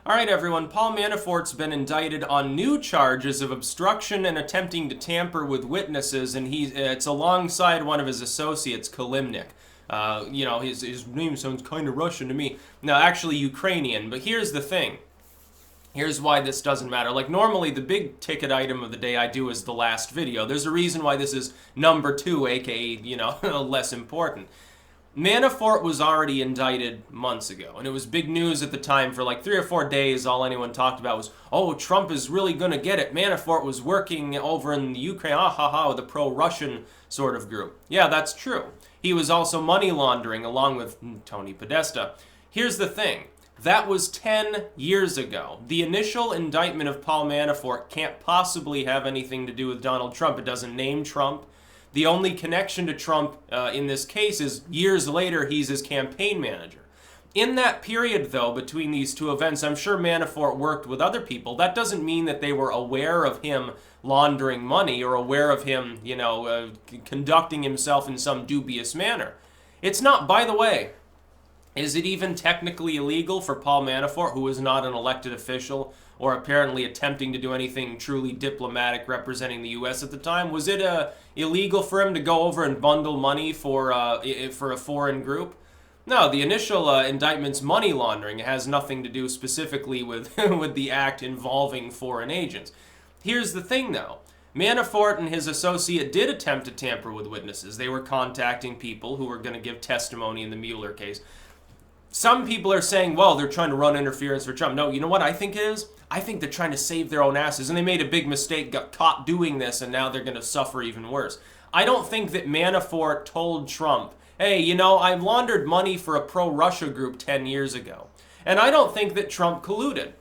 All right, everyone. Paul Manafort's been indicted on new charges of obstruction and attempting to tamper with witnesses, and it's alongside one of his associates, Kilimnik. His name sounds kind of Russian to me. No, actually Ukrainian. But here's the thing. Here's why this doesn't matter. Like, normally the big ticket item of the day I do is the last video. There's a reason why this is number 2, aka, less important. Manafort was already indicted months ago, and it was big news at the time. For like 3 or 4 days, all anyone talked about was, oh, Trump is really going to get it. Manafort was working over in the Ukraine, with a pro-Russian sort of group. Yeah, that's true. He was also money laundering along with Tony Podesta. Here's the thing. That was 10 years ago. The initial indictment of Paul Manafort can't possibly have anything to do with Donald Trump. It doesn't name Trump. The only connection to Trump in this case is years later, he's his campaign manager. In that period, though, between these two events, I'm sure Manafort worked with other people. That doesn't mean that they were aware of him laundering money or aware of him, conducting himself in some dubious manner. It's not, by the way, is it even technically illegal for Paul Manafort, who is not an elected official, or apparently attempting to do anything truly diplomatic representing the U.S. at the time? Was it illegal for him to go over and bundle money for a foreign group? No, the initial indictment's money laundering. It has nothing to do specifically with, with the act involving foreign agents. Here's the thing, though. Manafort and his associate did attempt to tamper with witnesses. They were contacting people who were going to give testimony in the Mueller case. Some people are saying, well, they're trying to run interference for Trump. No, you know what I think it is? I think they're trying to save their own asses, and they made a big mistake, got caught doing this, and now they're going to suffer even worse. I don't think that Manafort told Trump, hey, I laundered money for a pro-Russia group 10 years ago. And I don't think that Trump colluded.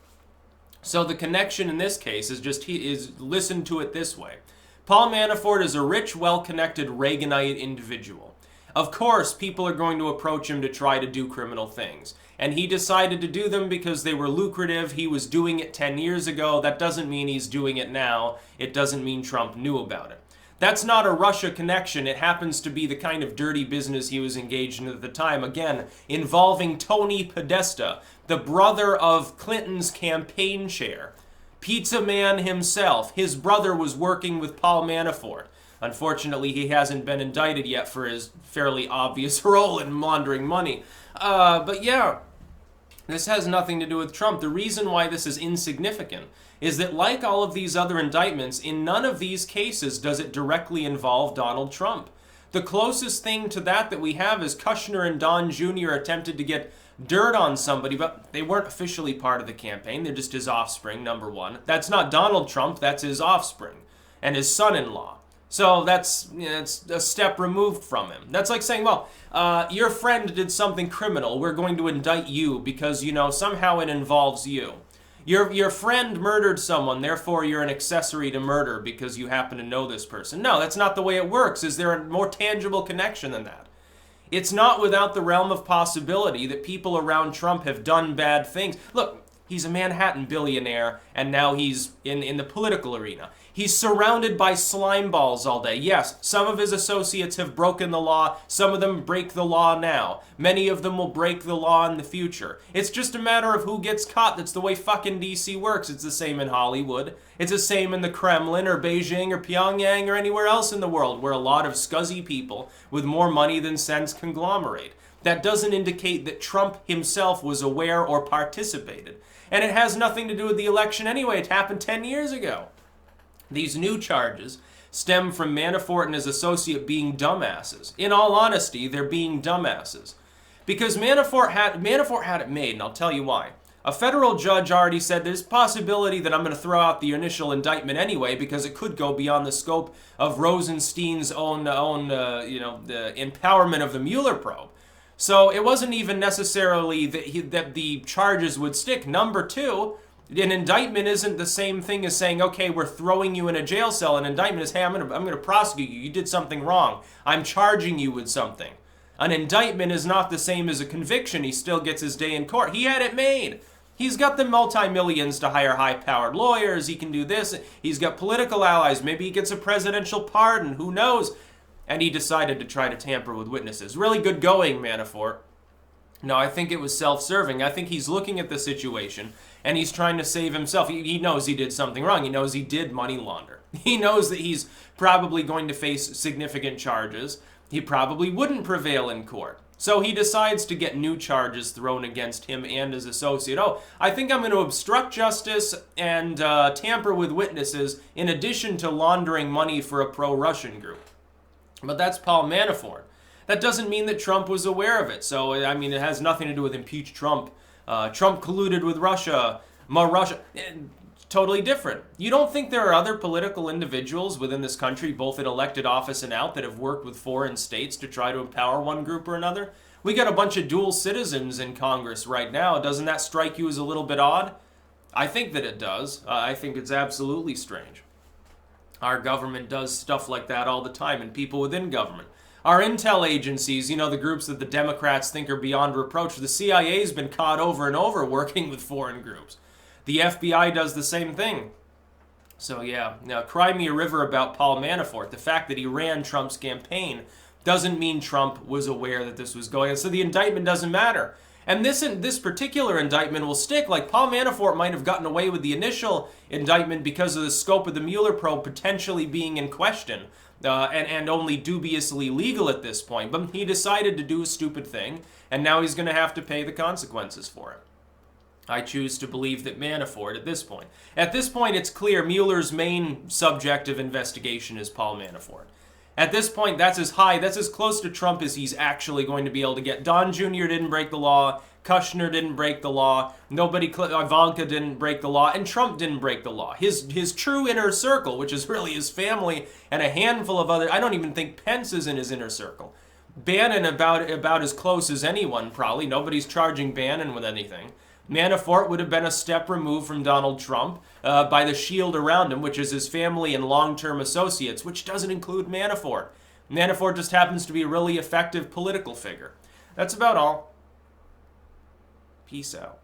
So the connection in this case is listen to it this way. Paul Manafort is a rich, well-connected Reaganite individual. Of course, people are going to approach him to try to do criminal things. And he decided to do them because they were lucrative. He was doing it 10 years ago. That doesn't mean he's doing it now. It doesn't mean Trump knew about it. That's not a Russia connection. It happens to be the kind of dirty business he was engaged in at the time. Again, involving Tony Podesta, the brother of Clinton's campaign chair. Pizza Man himself. His brother was working with Paul Manafort. Unfortunately, he hasn't been indicted yet for his fairly obvious role in laundering money. But yeah, this has nothing to do with Trump. The reason why this is insignificant is that, like all of these other indictments, in none of these cases does it directly involve Donald Trump. The closest thing to that we have is Kushner and Don Jr. attempted to get dirt on somebody, but they weren't officially part of the campaign. They're just his offspring, number one. That's not Donald Trump, that's his offspring and his son-in-law. So it's a step removed from him. That's like saying, well, your friend did something criminal. We're going to indict you because, somehow it involves you. Your friend murdered someone, therefore you're an accessory to murder because you happen to know this person. No, that's not the way it works. Is there a more tangible connection than that? It's not without the realm of possibility that people around Trump have done bad things. Look, he's a Manhattan billionaire, and now he's in the political arena. He's surrounded by slime balls all day. Yes, some of his associates have broken the law. Some of them break the law now. Many of them will break the law in the future. It's just a matter of who gets caught. That's the way fucking DC works. It's the same in Hollywood. It's the same in the Kremlin or Beijing or Pyongyang or anywhere else in the world where a lot of scuzzy people with more money than sense conglomerate. That doesn't indicate that Trump himself was aware or participated. And it has nothing to do with the election anyway. It happened 10 years ago. These new charges stem from Manafort and his associate being dumbasses. In all honesty, they're being dumbasses. Because Manafort had it made, and I'll tell you why. A federal judge already said there's a possibility that I'm going to throw out the initial indictment anyway because it could go beyond the scope of Rosenstein's own the empowerment of the Mueller probe. So it wasn't even necessarily that the charges would stick. Number two, an indictment isn't the same thing as saying, okay, we're throwing you in a jail cell. An indictment is, hey, I'm going to prosecute you. You did something wrong. I'm charging you with something. An indictment is not the same as a conviction. He still gets his day in court. He had it made. He's got the multi-millions to hire high-powered lawyers. He can do this. He's got political allies. Maybe he gets a presidential pardon. Who knows? And he decided to try to tamper with witnesses. Really good going, Manafort. No, I think it was self-serving. I think he's looking at the situation and he's trying to save himself. He knows he did something wrong. He knows he did money launder. He knows that he's probably going to face significant charges. He probably wouldn't prevail in court. So he decides to get new charges thrown against him and his associate. Oh, I think I'm going to obstruct justice and tamper with witnesses in addition to laundering money for a pro-Russian group. But that's Paul Manafort. That doesn't mean that Trump was aware of it. So, I mean, it has nothing to do with impeach Trump. Trump colluded with Russia. Russia. Totally different. You don't think there are other political individuals within this country, both in elected office and out, that have worked with foreign states to try to empower one group or another? We got a bunch of dual citizens in Congress right now. Doesn't that strike you as a little bit odd? I think that it does. I think it's absolutely strange. Our government does stuff like that all the time, and people within government. Our intel agencies, you know, the groups that the Democrats think are beyond reproach, the CIA's been caught over and over working with foreign groups. The FBI does the same thing. So yeah, now cry me a river about Paul Manafort. The fact that he ran Trump's campaign doesn't mean Trump was aware that this was going on. So the indictment doesn't matter. And this particular indictment will stick. Like, Paul Manafort might have gotten away with the initial indictment because of the scope of the Mueller probe potentially being in question. And only dubiously legal at this point. But he decided to do a stupid thing, and now he's going to have to pay the consequences for it. I choose to believe that Manafort at this point. At this point, it's clear Mueller's main subject of investigation is Paul Manafort. At this point, that's as close to Trump as he's actually going to be able to get. Don Jr. didn't break the law. Kushner didn't break the law. Ivanka didn't break the law. And Trump didn't break the law. His true inner circle, which is really his family and a handful of other... I don't even think Pence is in his inner circle. Bannon about as close as anyone, probably. Nobody's charging Bannon with anything. Manafort would have been a step removed from Donald Trump by the shield around him, which is his family and long-term associates, which doesn't include Manafort. Manafort just happens to be a really effective political figure. That's about all. Peace out.